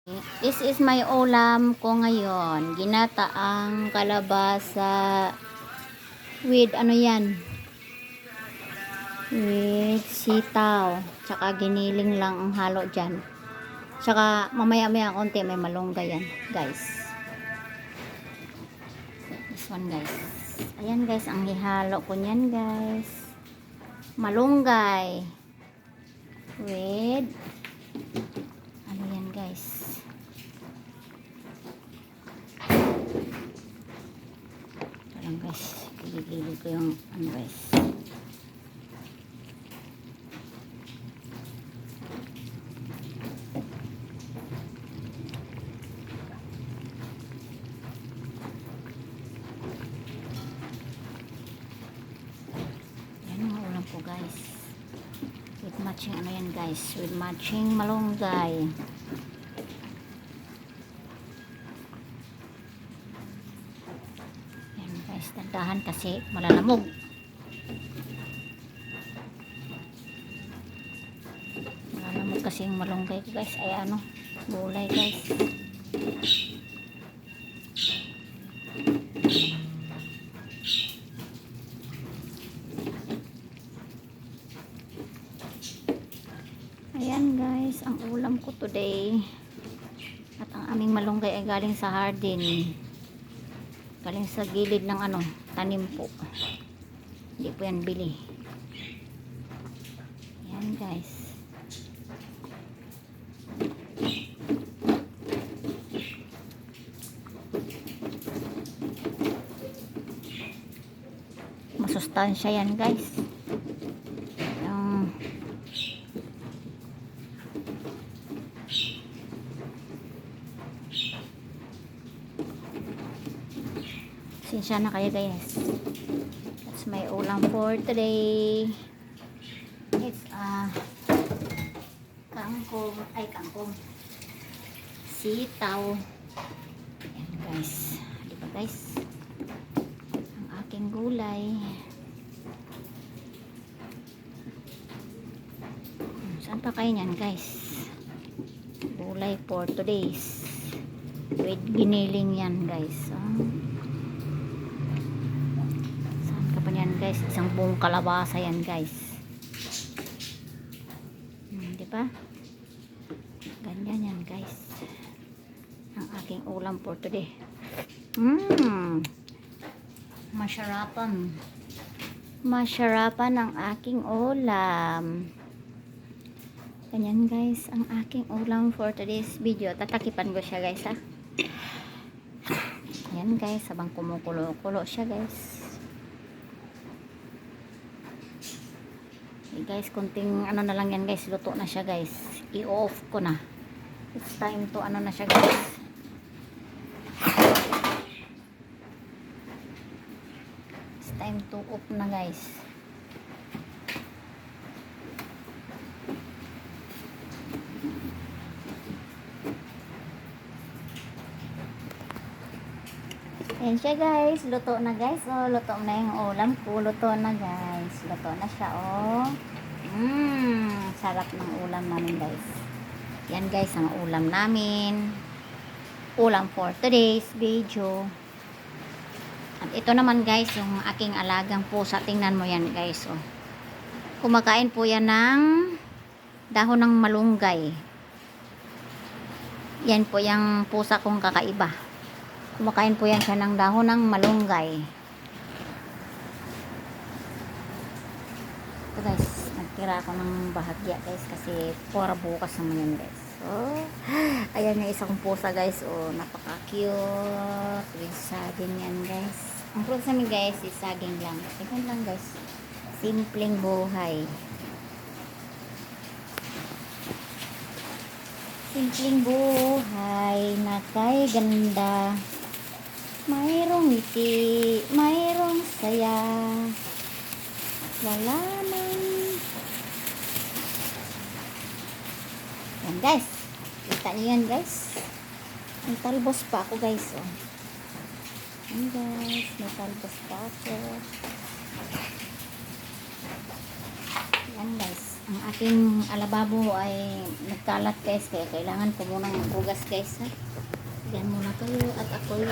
This is my ulam ko ngayon. Ginataang kalabasa with ano yan? With sitaw. Tsaka giniling lang ang halo dyan. Tsaka mamaya-maya konti may malunggay yan, guys. This one, guys. Ayan, guys, ang ihalo ko niyan, guys. Malunggay. With ano yan, guys? Ayan, guys. Gilid-gilid ko yung ano, guys. Po guys, with matching ano yan guys, with matching malunggay. Yan guys, dandahan kasi malalamog. Malalamog kasi yung malunggay guys, ay ano, gulay guys. Ayan guys, ang ulam ko today. At ang aming malunggay ay galing sa hardin. Galing sa gilid ng ano, tanim po. Hindi po yan bili. Ayan guys. Masustansya yan guys. Sinsya na kayo guys. That's my ulam for today. It's kangkong. Sitaw. Ayan guys. Diba guys? Ang aking gulay. Saan pa kayo nyan guys? Gulay for today's. With giniling yan guys. Yan guys, isang buong kalabasa yan guys. Di ba? Ganyan yan guys. Ang aking ulam for today. Masyarapan. Masyarapan ang aking ulam. Ganyan guys, ang aking ulam for today's video. Tatakipan ko siya guys ha. Yan guys, habang kumukulo-kulo siya guys. Guys, kunting ano na lang yan guys, luto na siya guys. I-off ko na. It's time to ano na siya guys. It's time to off na guys. Ayan siya guys, luto na guys. Oh, luto na yung ulam ko. Luto na guys. Luto na siya oh. Sarap ng ulam namin guys. Yan guys ang ulam namin. Ulam for today's video. At ito naman guys yung aking alagang pusa. Tingnan mo yan guys oh. Kumakain po yan ng dahon ng malunggay. Yan po yung pusa kong kakaiba. Kumakain po yan siya ng dahon ng malunggay. Ito guys, nagtira ako ng bahagya guys kasi para bukas naman yan guys. So, ayan yung isang pusa guys. Oh, napaka-cute. With saging yan guys. Ang fruit namin guys is saging lang. Tingnan lang guys. Simpleng buhay. Simpleng buhay na kay ganda. Mayroong ngiti, mayroong saya. Wala nang. Yan guys. Kita niyo yan guys. May talbos pa ako guys. Oh. Yan guys. May talbos pa ako. Yan guys. Ang aking alababo ay nagkalat guys, kaya kailangan ko munang maghugas guys ha. Yan muna kayo at ako'y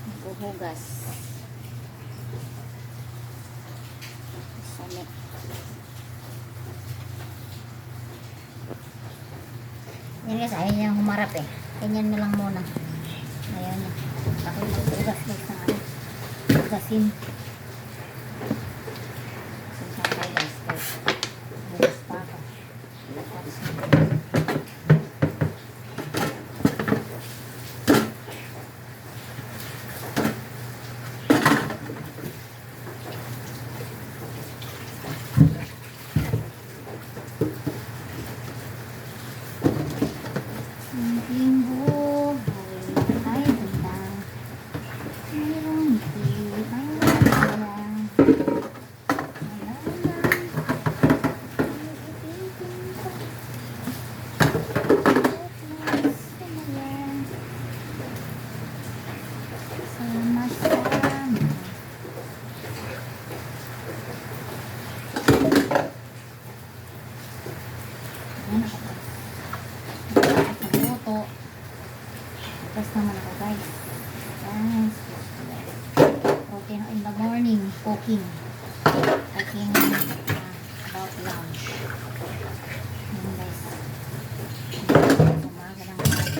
maghuhugas. Samit. Yan guys, ayaw niya humarap eh. Ganyan na lang muna. Ayan na. Ako'y maghugas guys ng ano. Hugasin. Tapos naman ako guys. Guys, protein in the morning, cooking. Cooking about lunch. Yan guys. Umaga lang guys.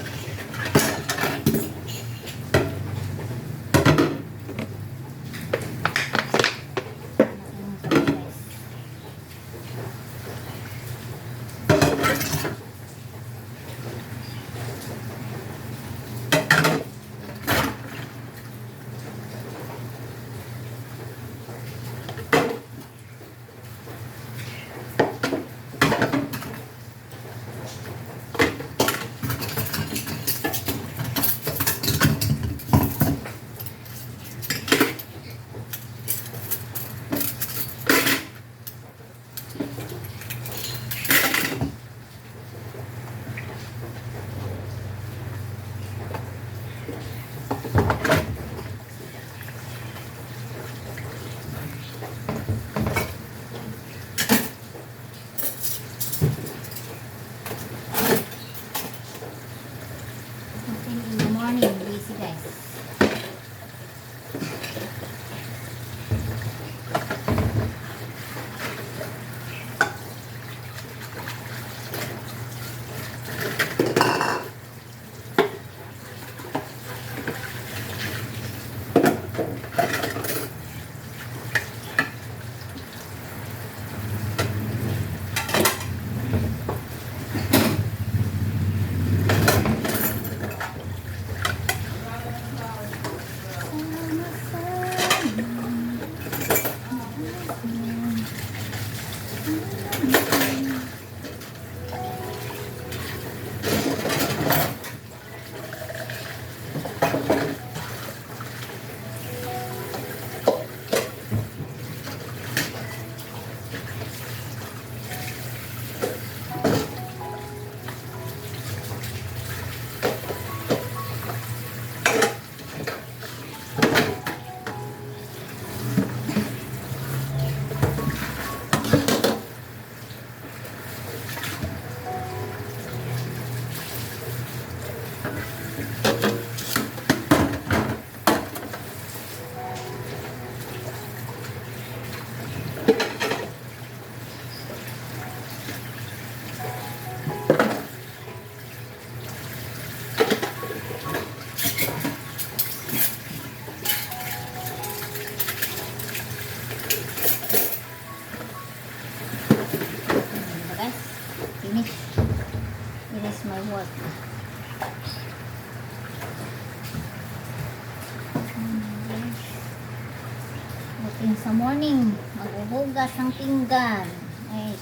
Routine sa morning, maghuhugas ng pinggan. Ay,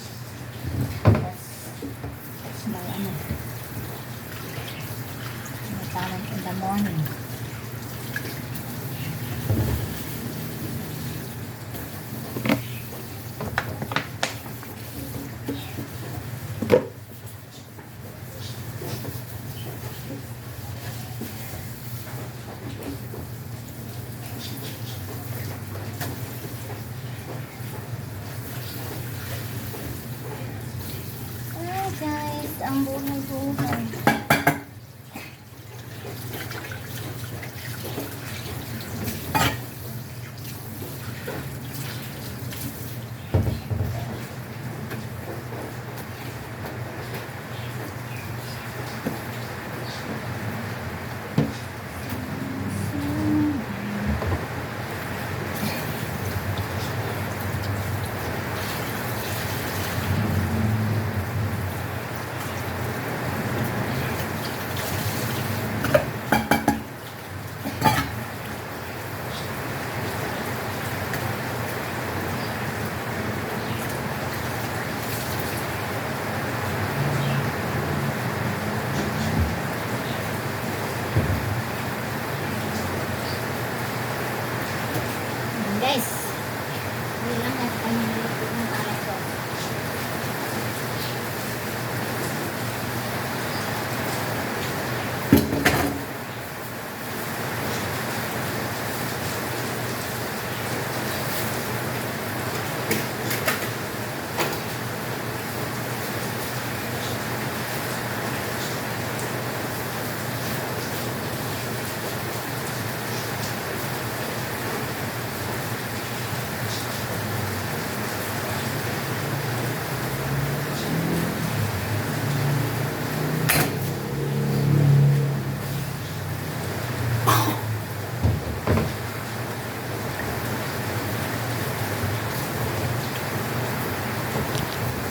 that's my ano. My talent in the morning.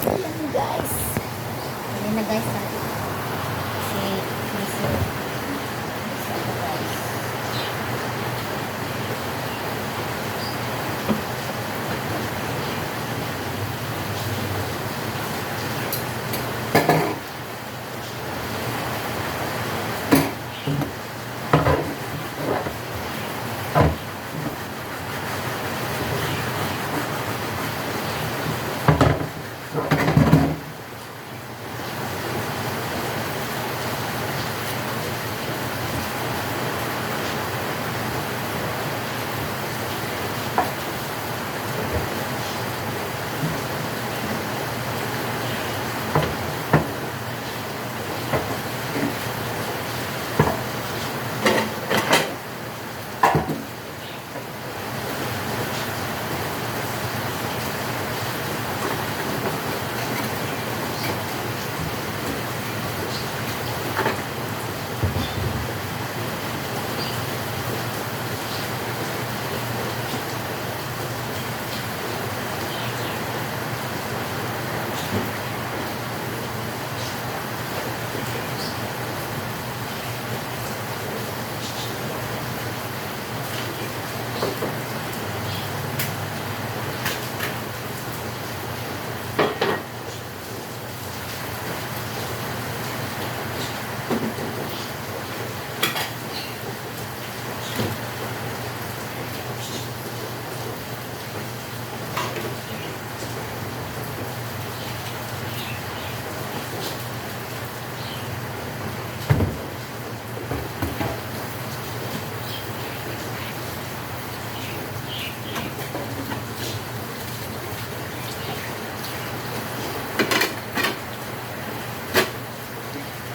Ayan guys. Ayan na guys. Si ito guys.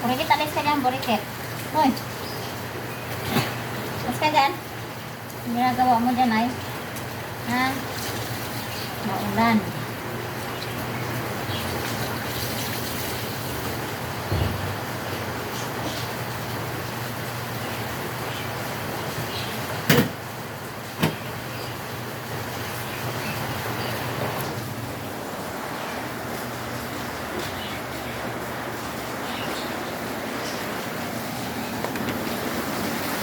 Borikit, alis ka dyan, Borikit. Hoy. Alis ka dyan. Ang ginagawa mo dyan ay. Ha? Maulan.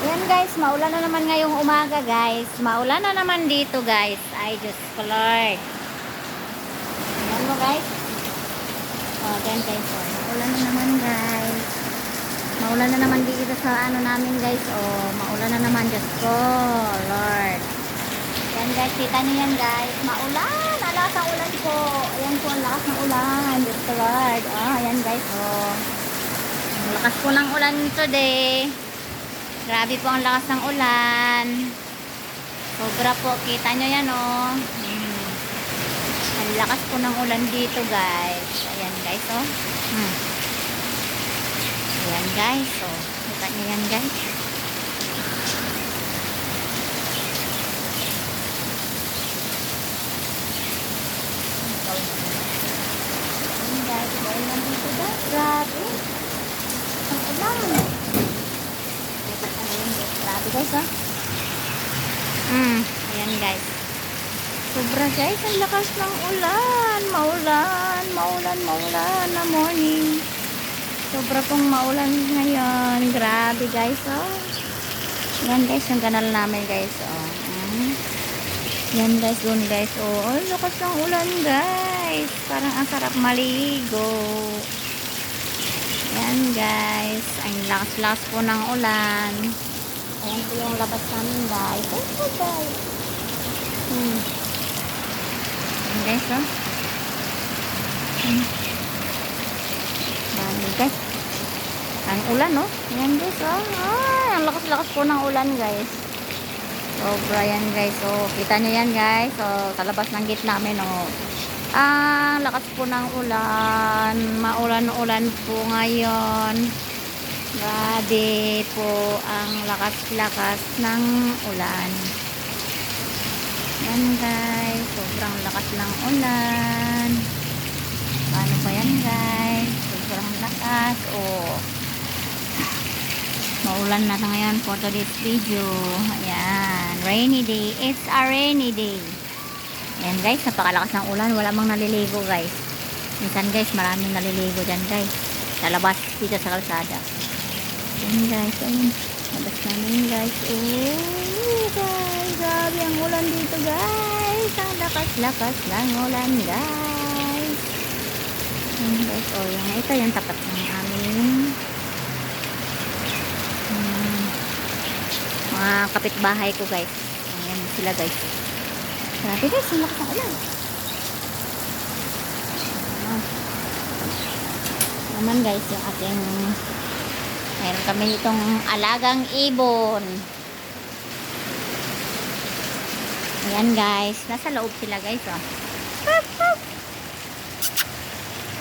Ayan guys, maulan na naman ngayong umaga guys. Maulan na naman dito guys. Ay, Diyos ko Lord. Ayan mo guys. O, ayan guys. O, maulan na naman guys. Maulan na naman dito sa ano namin guys. O, maulan na naman. Diyos ko Lord. Ayan guys, kita nyo yan guys. Maulan. Alakas ang ulan po. Ayan po, ang lakas ng ulan. Diyos ko Lord. O, ayan guys. O, ang lakas po ng ulan today. Grabe po ang lakas ng ulan. Sobra po. Kita nyo yan o. Ang lakas po ng ulan dito guys. Ayan guys o. Ayan guys o. Kita nyo yan guys. Ayan guys. Ayan lang dito guys. Grabe. Ang ulan. Grabe guys oh. Ayan guys. Sobra guys, ang lakas ng ulan. Maulan na morning. Sobra pong maulan ngayon. Grabe guys oh. Ayan guys, yung kanal namin guys oh. Ayan guys, doon guys oh. Ang lakas ng ulan guys. Parang ang sarap maligo. Ayan guys, ang lakas-lakas po ng ulan. Ayan po yung labas namin guys. Ayan po guys. Ayan guys oh. Dami guys. Ang ulan, no? Ayan, guys, oh. Ay, ang lakas-lakas po ng ulan, guys. Sobra yan, guys. Oh, kita nyo yan, guys. Oh, sa labas ng gate namin, oh. Ang lakas po ng ulan. Maulan-ulan po ngayon. Grabe po ang lakas-lakas ng ulan. Yan, guys. Sobrang lakas ng ulan. Paano ba yan, guys? Sobrang lakas. Oh. Maulan na ngayon for today's video. Ayan. Rainy day. It's a rainy day. Ayan, guys. Napakalakas ng ulan. Wala mang naliligo, guys. Minsan, guys, maraming naliligo dyan, guys. Sa labas, dito sa kalsada. Ayan, guys. Ayan. Labas namin, guys. Oh, guys. Grabe ang ulan dito, guys. Ang lakas-lakas ng ulan, guys. Ayan, guys. Oh, yung ito yung tapat ng aming mga kapitbahay ko, guys. Ayan sila, guys. Grabe, guys. Ang lakas ng ulan. Naman, guys, yung ating mayroon kami itong alagang ibon. Ayan, guys. Nasa loob sila, guys, oh.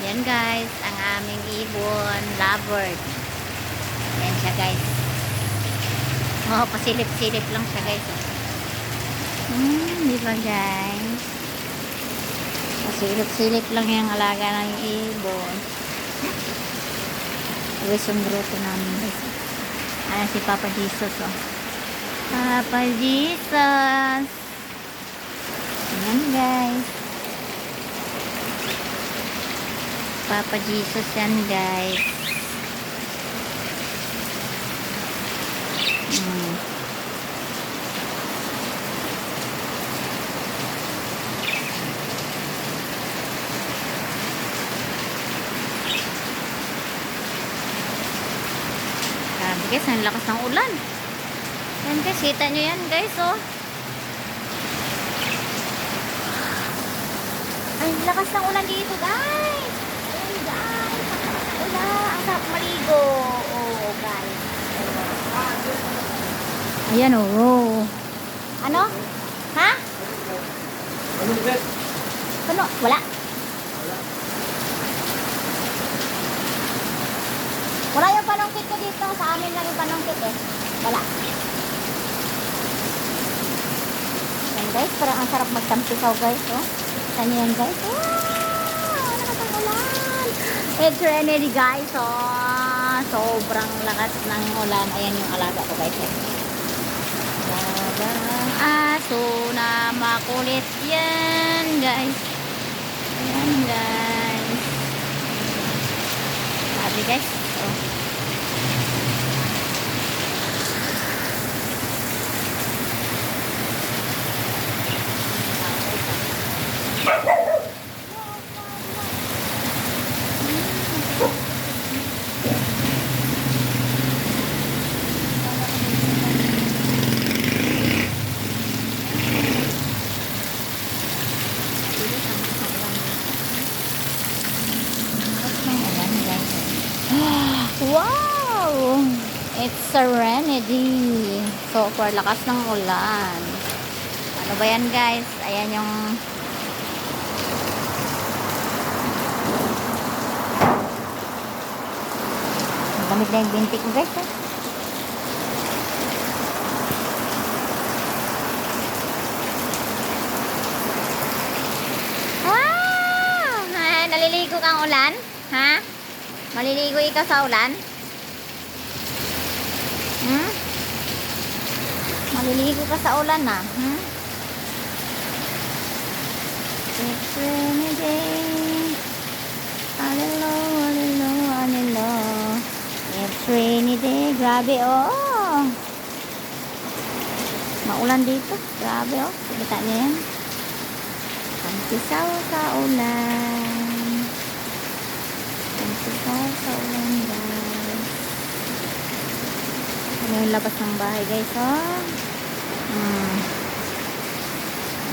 Ayan, guys. Ang aming ibon. Lovebird. Ayan siya, guys. Oh, pasilip-silip lang siya, guys, oh. Di ba, guys? Pasilip-silip lang yung alaga ng ibon. Uwis yung grupo namin, guys. Ayan si Papa Jesus, oh. Papa Jesus. Ayan, guys. Papa Jesus yan, guys. Grabe, guys, ang lakas ng ulan. Yan, guys, kita nyo yan, guys, oh. Ay, lakas ng ulan dito, guys. Ayan, guys. Ang lakas ng ulan. Ang sarap maligo. Oh, guys. Ayan, oh. Ano? Ha? Ano? Wala. Wala yung panungkit ko dito. Sa amin lang yung panungkit, eh. Wala. Ayan, guys. Parang ang sarap magtampisaw, guys, oh. Kita niyo yan, guys. Wow! Lakas ng ulan. It's rainy, guys, oh. Sobrang lakas ng ulan. Ayan yung alaga ko, guys, eh. Alagang aso na makulit yan, guys. Ayan, guys. Sabi, guys. Oh. Wow! It's serenity. Super lakas ng ulan. Ano ba yan, guys? Ayan yung lamig na yung binti ko, guys, eh. Wow! Naliligo kang ulan? Ha? Maliligo ikaw sa ulan? Maliligo ka sa ulan, na? It's rainy day. Alilo, alilo, alilo. It's rainy day. Grabe, oh. Maulan dito. Grabe, oh. Kita niyo yan. Tampisaw sa ulan. Tampisaw sa ulan, guys. Ano yung labas ng bahay, guys, oh.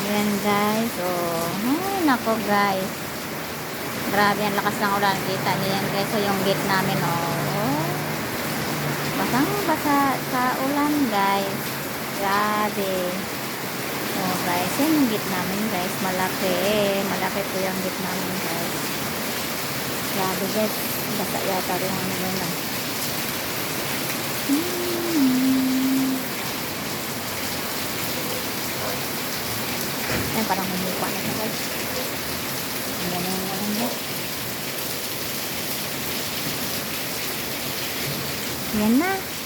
Ayan, guys, oh. Ay, nako, guys. Grabe, ang lakas ng ulan. Kita niyo yan, guys. So, yung gate namin, oh. sa ulan guys. Grabe. Oh guys, yan yung git namin guys. Malaki. Malaki po yung git namin guys. Grabe guys. Basa yata rin ang ano na. Ayan, parang humupa na ito guys. Ang ganda yung ulan guys. Yan na.